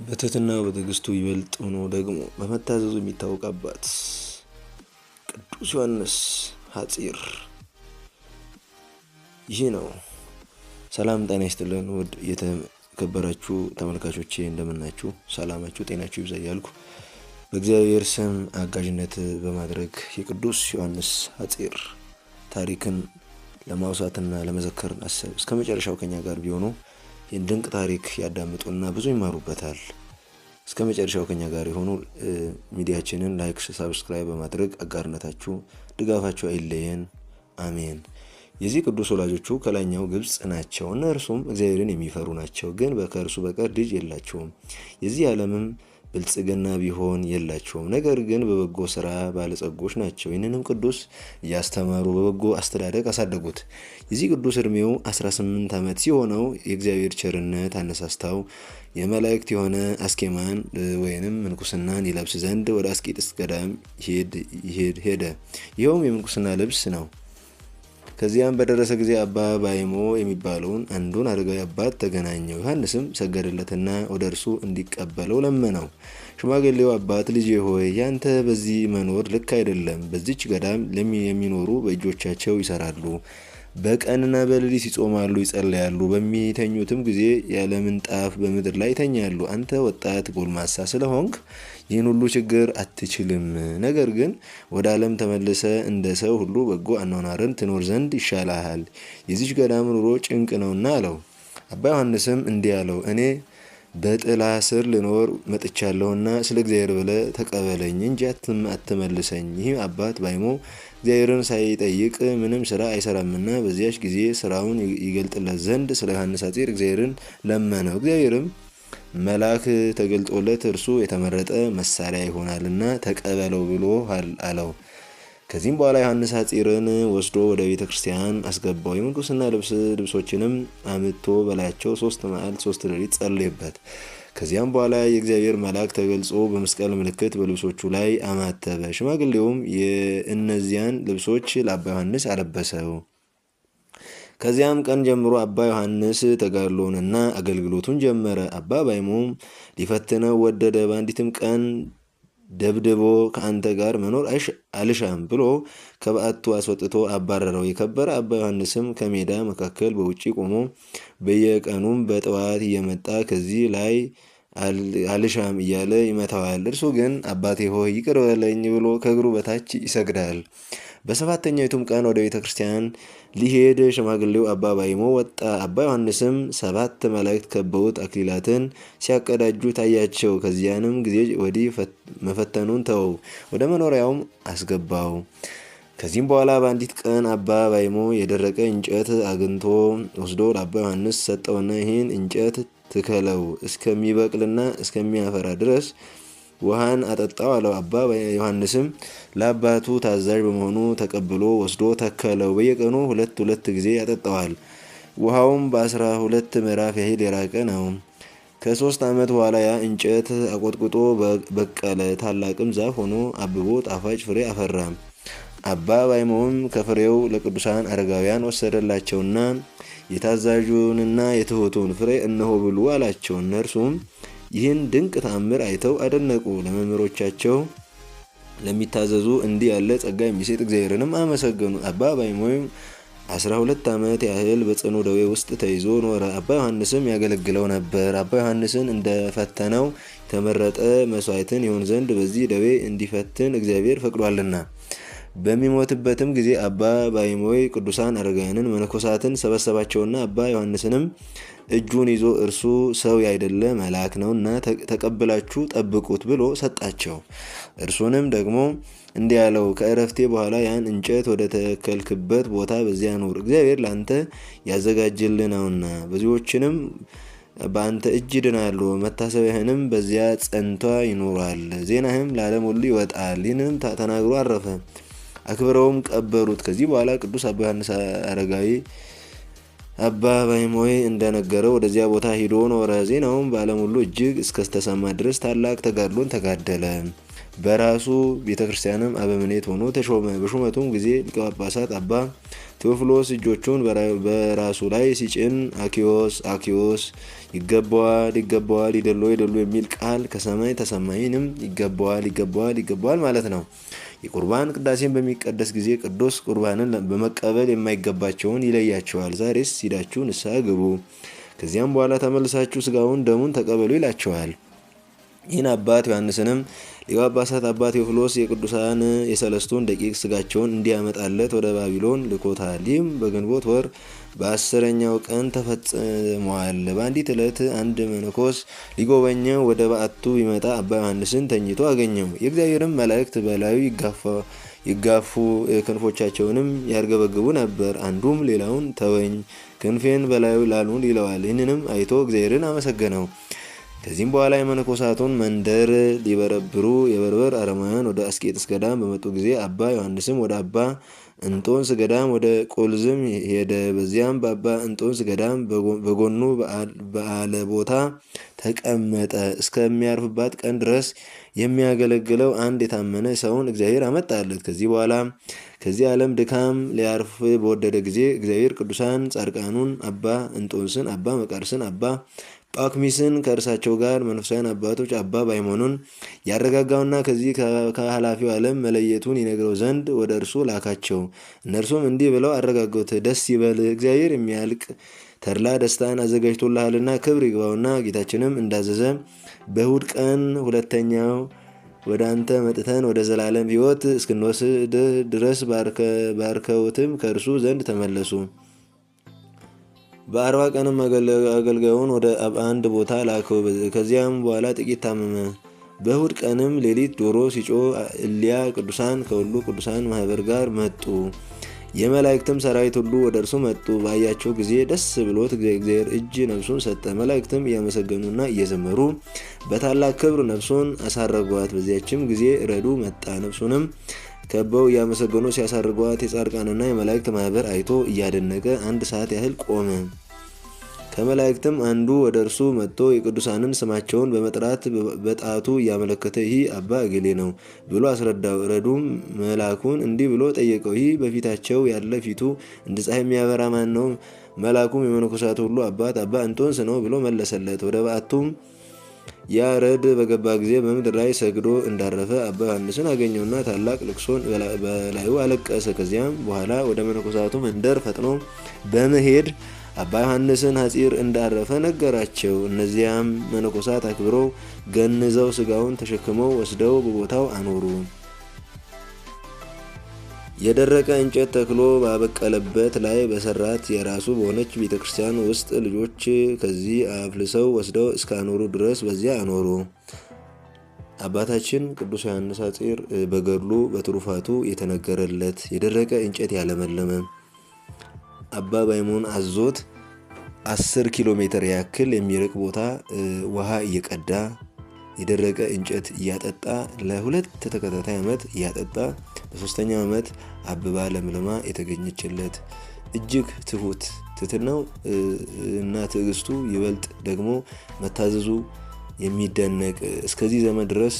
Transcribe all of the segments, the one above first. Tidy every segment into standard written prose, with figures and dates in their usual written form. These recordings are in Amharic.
በትህትና በትዕግስቱ ይበልጥ ሆኖ ደግሞ በመታዘዙ የሚታወቅ አባት ቅዱስ ዮሐንስ ሐጺር ይህ ነው። ሰላም ጤና ይስጥልን ውድ የተከበራችሁ ተመልካቾቼ እንደምናችሁ፣ ሰላማችሁ ጤናችሁ ይብዛ እያልኩ በእግዚአብሔር ስም አጋዥነት በማድረግ የቅዱስ ዮሐንስ ሐጺር ታሪክን ለማውሳትና ለመዘከር አሰብ እስከ መጨረሻው ከኛ ጋር ቢሆኑ ይህን ድንቅ ታሪክ ያዳምጡና ብዙ ይማሩበታል። እስከ መጨረሻው ከኛ ጋር የሆኑ ሚዲያችንን ላይክ፣ ሰብስክራይብ በማድረግ አጋርነታችሁ ድጋፋችሁ አይለየን። አሜን። የዚህ ቅዱስ ወላጆቹ ከላይኛው ግብጽ ናቸው። እነርሱም እግዚአብሔርን የሚፈሩ ናቸው፣ ግን ከእርሱ በቀር ልጅ የላቸውም። የዚህ ዓለምም ብልጽግና ቢሆን የላቸውም፣ ነገር ግን በበጎ ስራ ባለጸጎች ናቸው። ይህንንም ቅዱስ እያስተማሩ በበጎ አስተዳደግ አሳደጉት። የዚህ ቅዱስ እድሜው 18 ዓመት ሲሆነው የእግዚአብሔር ቸርነት አነሳስታው የመላእክት የሆነ አስኬማን ወይንም ምንኩስናን ይለብስ ዘንድ ወደ አስቄጥስ ገዳም ሄደ። ይኸውም የምንኩስና ልብስ ነው። ከዚያም በደረሰ ጊዜ አባ ባይሞ የሚባለውን አንዱን አረጋዊ አባት ተገናኘው። ዮሐንስም ሰገደለትና ወደ እርሱ እንዲቀበለው ለመነው። ሽማግሌው አባት ልጄ ሆይ ያንተ በዚህ መኖር ልክ አይደለም። በዚች ገዳም የሚኖሩ በእጆቻቸው ይሰራሉ፣ በቀንና በሌሊት ይጾማሉ፣ ይጸልያሉ። በሚተኙትም ጊዜ ያለ ምንጣፍ በምድር ላይ ይተኛሉ። አንተ ወጣት ጎልማሳ ስለሆንክ ይህን ሁሉ ችግር አትችልም። ነገር ግን ወደ ዓለም ተመልሰ እንደ ሰው ሁሉ በጎ አኗኗርን ትኖር ዘንድ ይሻልሃል። የዚች ገዳም ኑሮ ጭንቅ ነውና አለው። አባ ዮሐንስም እንዲህ አለው፣ እኔ በጥላ ስር ልኖር መጥቻለሁና ስለ እግዚአብሔር ብለህ ተቀበለኝ እንጂ አትመልሰኝ። ይህ አባት ባይሞ እግዚአብሔርን ሳይጠይቅ ምንም ስራ አይሰራምና በዚያች ጊዜ ስራውን ይገልጥለት ዘንድ ስለ ዮሐንስ ሐጺር እግዚአብሔርን ለመነው። እግዚአብሔርም መልአክ ተገልጦለት እርሱ የተመረጠ መሳሪያ ይሆናልና ተቀበለው ብሎ አለው። ከዚህም በኋላ ዮሐንስ ሐጺርን ወስዶ ወደ ቤተ ክርስቲያን አስገባው። የምንኩስና ልብሶችንም አምጥቶ በላያቸው 3 መዓልት 3 ሌሊት ጸለየበት። ከዚያም በኋላ የእግዚአብሔር መልአክ ተገልጾ በመስቀል ምልክት በልብሶቹ ላይ አማተበ። ሽማግሌውም የእነዚያን ልብሶች ለአባ ዮሐንስ አለበሰው። ከዚያም ቀን ጀምሮ አባ ዮሐንስ ተጋድሎውንና አገልግሎቱን ጀመረ። አባ ባይሞም ሊፈትነው ወደደ። በአንዲትም ቀን ደብድቦ ከአንተ ጋር መኖር አልሻም ብሎ ከበዓቱ አስወጥቶ አባረረው። የከበረ አባ ዮሐንስም ከሜዳ መካከል በውጪ ቆሞ በየቀኑም በጠዋት እየመጣ ከዚህ ላይ አልሻም እያለ ይመታዋል። እርሱ ግን አባቴ ሆይ ይቅር በለኝ ብሎ ከእግሩ በታች ይሰግዳል። በሰባተኛይቱም ቀን ወደ ቤተ ክርስቲያን ሊሄድ ሽማግሌው አባ ባይሞ ወጣ። አባ ዮሐንስም 7 መላእክት ከበውት አክሊላትን ሲያቀዳጁ ታያቸው። ከዚያንም ጊዜ ወዲህ መፈተኑን ተወው፣ ወደ መኖሪያውም አስገባው። ከዚህም በኋላ በአንዲት ቀን አባ ባይሞ የደረቀ እንጨት አግኝቶ ወስዶ ለአባ ዮሐንስ ሰጠውና ይህን እንጨት ትከለው፣ እስከሚበቅልና እስከሚያፈራ ድረስ ውሃን አጠጣው አለው። አባ ዮሐንስም ለአባቱ ታዛዥ በመሆኑ ተቀብሎ ወስዶ ተከለው። በየቀኑ 2 ጊዜ ያጠጣዋል። ውሃውም በ12 ምዕራፍ ያህል የራቀ ነው። ከ3 ዓመት በኋላ ያ እንጨት አቆጥቁጦ በቀለ፣ ታላቅም ዛፍ ሆኖ አብቦ ጣፋጭ ፍሬ አፈራ። አባ ባይሞም ከፍሬው ለቅዱሳን አረጋውያን ወሰደላቸውና የታዛዡንና የትሑቱን ፍሬ እነሆ ብሉ አላቸው። እነርሱም ይህን ድንቅ ተአምር አይተው አደነቁ። ለመምህሮቻቸው ለሚታዘዙ እንዲህ ያለ ጸጋ የሚሰጥ እግዚአብሔርንም አመሰገኑ። አባ ባይሞም 12 ዓመት ያህል በጽኑ ደዌ ውስጥ ተይዞ ኖረ። አባ ዮሐንስም ያገለግለው ነበር። አባ ዮሐንስን እንደፈተነው የተመረጠ መስዋዕትን ይሆን ዘንድ በዚህ ደዌ እንዲፈትን እግዚአብሔር ፈቅዷልና። በሚሞትበትም ጊዜ አባ ባይሞይ ቅዱሳን አረጋውያንን መነኮሳትን ሰበሰባቸውና አባ ዮሐንስንም እጁን ይዞ እርሱ ሰው ያይደለ መልአክ ነውና ተቀብላችሁ ጠብቁት ብሎ ሰጣቸው። እርሱንም ደግሞ እንዲህ ያለው፣ ከእረፍቴ በኋላ ያን እንጨት ወደ ተከልክበት ቦታ በዚያ ኑር፣ እግዚአብሔር ላንተ ያዘጋጅልህ ነውና። ብዙዎችንም በአንተ እጅ ይድናሉ፣ መታሰቢያህንም በዚያ ጸንቷ ይኖራል፣ ዜናህም ለዓለም ሁሉ ይወጣል። ይህንም ተናግሮ አረፈ። አክብረውም ቀበሩት። ከዚህ በኋላ ቅዱስ አባ ዮሐንስ አረጋዊ አባ ባይሞይ እንደነገረው ወደዚያ ቦታ ሂዶ ኖረ። ዜናውም በዓለም ሁሉ እጅግ እስከተሰማ ድረስ ታላቅ ተጋድሎን ተጋደለ። በራሱ ቤተክርስቲያንም አበምኔት ሆኖ ተሾመ። በሹመቱም ጊዜ ሊቀ ጳጳሳት አባ ቴዎፍሎስ እጆቹን በራሱ ላይ ሲጭን አኪዮስ ይገባዋል ይደሎ የሚል ቃል ከሰማይ ተሰማይንም ይገባዋል ማለት ነው። የቁርባን ቅዳሴን በሚቀደስ ጊዜ ቅዱስ ቁርባንን በመቀበል የማይገባቸውን ይለያቸዋል። ዛሬስ ሂዳችሁ ንስሐ ግቡ፣ ከዚያም በኋላ ተመልሳችሁ ስጋውን ደሙን ተቀበሉ ይላቸዋል። ይህን አባት ዮሐንስንም ሊቀ ጳጳሳት አባ ቴዎፍሎስ የቅዱሳን የሰለስቱን ደቂቅ ስጋቸውን እንዲያመጣለት ወደ ባቢሎን ልኮታል። ይህም በግንቦት ወር በ10ኛው ቀን ተፈጽሟል። በአንዲት ዕለት አንድ መነኮስ ሊጎበኘው ወደ በዓቱ ቢመጣ አባ ዮሐንስን ተኝቶ አገኘው። የእግዚአብሔርም መላእክት በላዩ ይጋፉ ክንፎቻቸውንም ያርገበግቡ ነበር። አንዱም ሌላውን ተወኝ፣ ክንፌን በላዩ ላኑን ይለዋል። ይህንንም አይቶ እግዚአብሔርን አመሰገነው። ከዚህም በኋላ የመነኮሳቱን መንደር ሊበረብሩ የበርበር አረማውያን ወደ አስቄጥስ ገዳም በመጡ ጊዜ አባ ዮሐንስም ወደ አባ እንጦንስ ገዳም ወደ ቁልዝም ሄደ። በዚያም በአባ እንጦንስ ገዳም በጎኑ በአለ ቦታ ተቀመጠ። እስከሚያርፍባት ቀን ድረስ የሚያገለግለው አንድ የታመነ ሰውን እግዚአብሔር አመጣለት። ከዚህ በኋላ ከዚህ ዓለም ድካም ሊያርፍ በወደደ ጊዜ እግዚአብሔር ቅዱሳን ጻድቃኑን አባ እንጦንስን፣ አባ መቃርስን፣ አባ ጳኩሚስን ከእርሳቸው ጋር መንፈሳውያን አባቶች አባ ባይሞኑን ያረጋጋውና ከዚህ ከኃላፊው ዓለም መለየቱን ይነግረው ዘንድ ወደ እርሱ ላካቸው። እነርሱም እንዲህ ብለው አረጋጉት። ደስ ይበል፣ እግዚአብሔር የሚያልቅ ተድላ ደስታን አዘጋጅቶልሃልና ክብር ይግባውና ጌታችንም እንዳዘዘ በእሁድ ቀን ሁለተኛው ወደ አንተ መጥተን ወደ ዘላለም ሕይወት እስክንወስድ ድረስ ባርከውትም ከእርሱ ዘንድ ተመለሱ። በ40 ቀንም አገልጋዩን ወደ አንድ ቦታ ላከው። ከዚያም በኋላ ጥቂት ታመመ። በእሁድ ቀንም ሌሊት ዶሮ ሲጮህ እሊያ ቅዱሳን ከሁሉ ቅዱሳን ማህበር ጋር መጡ። የመላእክትም ሰራዊት ሁሉ ወደ እርሱ መጡ። ባያቸው ጊዜ ደስ ብሎት እግዚአብሔር እጅ ነፍሱን ሰጠ። መላእክትም እያመሰገኑና እየዘመሩ በታላቅ ክብር ነፍሱን አሳረጓት። በዚያችም ጊዜ ረዱ መጣ። ነፍሱንም ከበው እያመሰገኑ ሲያሳርጓት የጻድቃንና የመላእክት ማህበር አይቶ እያደነቀ 1 ሰዓት ያህል ቆመ። ከመላእክትም አንዱ ወደ እርሱ መጥቶ የቅዱሳንን ስማቸውን በመጥራት በጣቱ እያመለከተ ይህ አባ እገሌ ነው ብሎ አስረዳው። ረዱም መልአኩን እንዲህ ብሎ ጠየቀው፣ ይህ በፊታቸው ያለ ፊቱ እንደ ፀሐይ የሚያበራ ማን ነው? መልአኩም የመነኮሳት ሁሉ አባት አባ እንጦንስ ነው ብሎ መለሰለት። ወደ በዓቱም ያረድ በገባ ጊዜ በምድር ላይ ሰግዶ እንዳረፈ አባ ዮሐንስን አገኘውና ታላቅ ልቅሶን በላዩ አለቀሰ። ከዚያም በኋላ ወደ መነኮሳቱ መንደር ፈጥኖ በመሄድ አባ ዮሐንስን ሐጺር እንዳረፈ ነገራቸው። እነዚያም መነኮሳት አክብረው ገንዘው ስጋውን ተሸክመው ወስደው በቦታው አኖሩ። የደረቀ እንጨት ተክሎ ባበቀለበት ላይ በሰራት የራሱ በሆነች ቤተክርስቲያን ውስጥ ልጆች ከዚህ አፍልሰው ወስደው እስካኖሩ ድረስ በዚያ አኖሩ። አባታችን ቅዱስ ዮሐንስ ሐጺር በገድሉ በትሩፋቱ የተነገረለት የደረቀ እንጨት ያለመለመ አባ ባይሞን አዞት 10 ኪሎ ሜትር ያክል የሚርቅ ቦታ ውሃ እየቀዳ የደረቀ እንጨት እያጠጣ ለ2 ተከታታይ ዓመት እያጠጣ በ3ኛው ዓመት አብባ ለምልማ የተገኘችለት እጅግ ትህትናው እና ትዕግስቱ ይበልጥ ደግሞ መታዘዙ የሚደነቅ እስከዚህ ዘመን ድረስ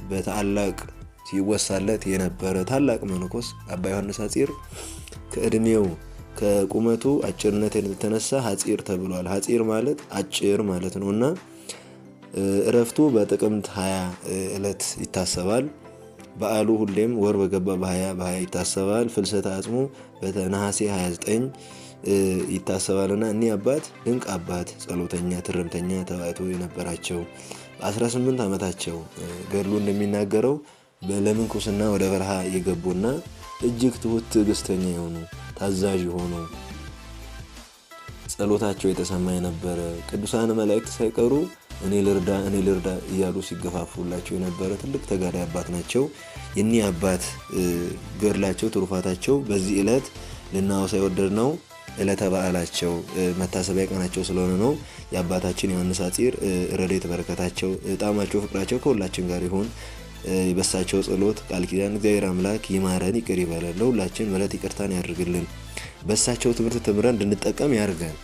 በታላቅ ሲወሳለት የነበረ ታላቅ መነኮስ አባ ዮሐንስ ሐጺር ከእድሜው ከቁመቱ አጭርነት የተነሳ ሐጺር ተብሏል። ሐጺር ማለት አጭር ማለት ነውና እረፍቱ በጥቅምት 20 ዕለት ይታሰባል። በዓሉ ሁሌም ወር በገባ በ20 ይታሰባል። ፍልሰተ አጽሙ በነሐሴ 29 ይታሰባልና እኒህ አባት ድንቅ አባት ጸሎተኛ ትርምተኛ ተባይቶ የነበራቸው በ18 ዓመታቸው ገድሉ እንደሚናገረው ለምንኩስና ወደ በረሃ የገቡና እጅግ ትሁት ትዕግስተኛ የሆኑ ታዛዥ የሆኑ ጸሎታቸው የተሰማ የነበረ ቅዱሳን መላእክት ሳይቀሩ እኔ ልርዳ እያሉ ሲገፋፉላቸው የነበረ ትልቅ ተጋዳይ አባት ናቸው። የኒህ አባት ገድላቸው ትሩፋታቸው በዚህ ዕለት ልናወሳ የወደድነው ዕለተ በዓላቸው መታሰቢያ ቀናቸው ስለሆነ ነው። የአባታችን ዮሐንስ ሐጺር ረድኤት በረከታቸው ጣዕማቸው ፍቅራቸው ከሁላችን ጋር ይሁን። በሳቸው ጸሎት ቃል ኪዳን እግዚአብሔር አምላክ ይማረን ይቅር ይበለን። ለሁላችን ምሕረት ይቅርታን ያድርግልን። በሳቸው ትምህርት ተምረን እንድንጠቀም ያድርገን።